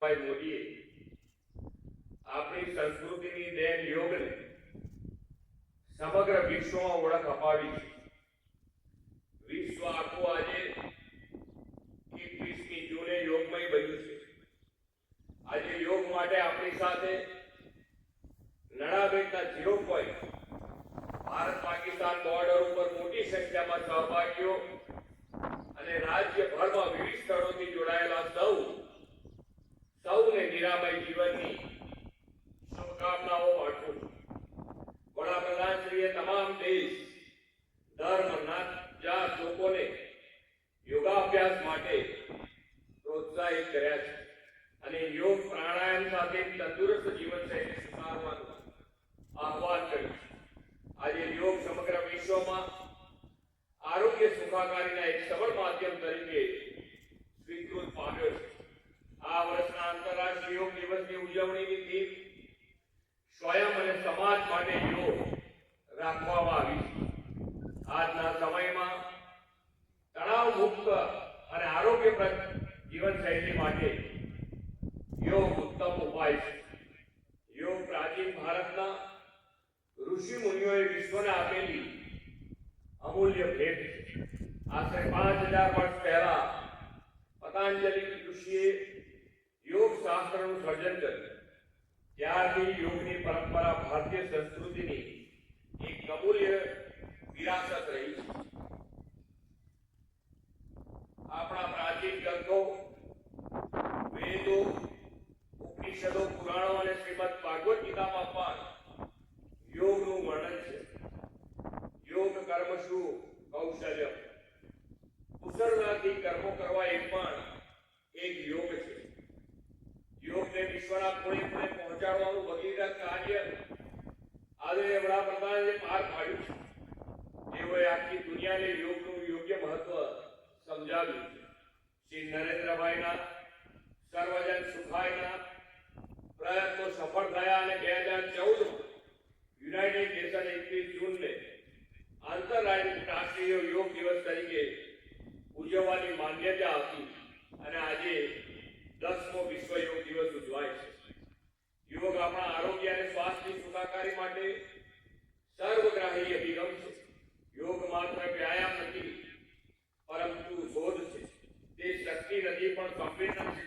ભાઈ મોદીએ આપણી સંસ્કૃતિની દેન યોગને સમગ્ર વિશ્વમાં ઓળખ અપાવી છે. વિશ્વ આખું આજે 21મી જૂને યોગમય બન્યું છે. આજે યોગ માટે આપણી સાથે નડાબેટના 0 પોઈન્ટ ભારત પાકિસ્તાન બોર્ડર ઉપર મોટી સંખ્યામાં સહભાગીઓ અને રાજ્યભરમાં વિવિધ સ્થળોથી જોડાયેલા સૌને નિરામય જીવનની શુભકામનાઓ પાઠવું છું. વડાપ્રધાનશ્રીએ તમામ દેશ, ધર્મ, જાત લોકોને યોગાભ્યાસ માટે પ્રોત્સાહિત કર્યા છે અને યોગ પ્રાણાયામ સાથે તંદુરસ્ત જીવનશૈલી સુધારવાનું આહ્વાન કર્યું છે. આજે યોગ સમગ્ર વિશ્વમાં આરોગ્ય સુખાકારીના એક સબળ માધ્યમ તરીકે સ્વીકૃત પામ્યો છે. આ વર્ષના આંતરરાષ્ટ્રીય યોગ દિવસની ઉજવણીની થીમ સ્વયં અને સમાજ માટે યોગ રાખવામાં આવી છે. આજના સમયમાં તણાવ મુક્ત અને આરોગ્યપ્રદ જીવનશૈલી માટે યોગ ઉત્તમ ઉપાય છે. યોગ પ્રાચીન ભારતના ઋષિ મુનિઓએ વિશ્વને આપેલી અમૂલ્ય ભેટ છે. આશરે 5000 વર્ષ પહેલા પતંજલિ ઋષિએ યોગ શાસ્ત્રનું સર્જન કર્યું. ત્યારથી યોગની પરંપરા ભારતીય સંસ્કૃતિની એક અમૂલ્ય વિરાસત રહી છે. આપણા પ્રાચીન ગ્રંથો, વેદો, ઉપનિષદો, પુરાણો અને શ્રીમદ ભાગવત ગીતામાં પણ યોગનું વર્ણન છે. યોગ કર્મશુ કૌશલ્ય, કુશળતાથી કર્મો કરવા એ પણ એક યોગ છે. યોગને વિશ્વના ખૂણે ખૂણે પહોંચાડવાનું ભગીરથ કાર્ય આદરણીય વડાપ્રધાને પાર પાડ્યું છે. તેઓએ આખી દુનિયાને યોગનું યોગ્ય મહત્વ સમજાવ્યું છે. શ્રી નરેન્દ્રભાઈના સર્વજન સુખાયના પ્રયત્નો સફળ થયા અને 2014માં યુનાઇટેડ નેશન 21 જૂનને આંતરરાષ્ટ્રીય યોગ દિવસ તરીકે ઉજવવાની માન્યતા આપી અને આજે 10મો વિશ્વ યોગ દિવસ ઉજવાય છે. યોગ આપણા આરોગ્ય અને સ્વાસ્થ્યની સુખાકારી માટે સર્વગ્રાહી અભિગમ છે. યોગ માત્ર વ્યાયામ નથી, પરંતુ શોધ છે. તે શક્તિ નથી, પણ સંવેદનશીલ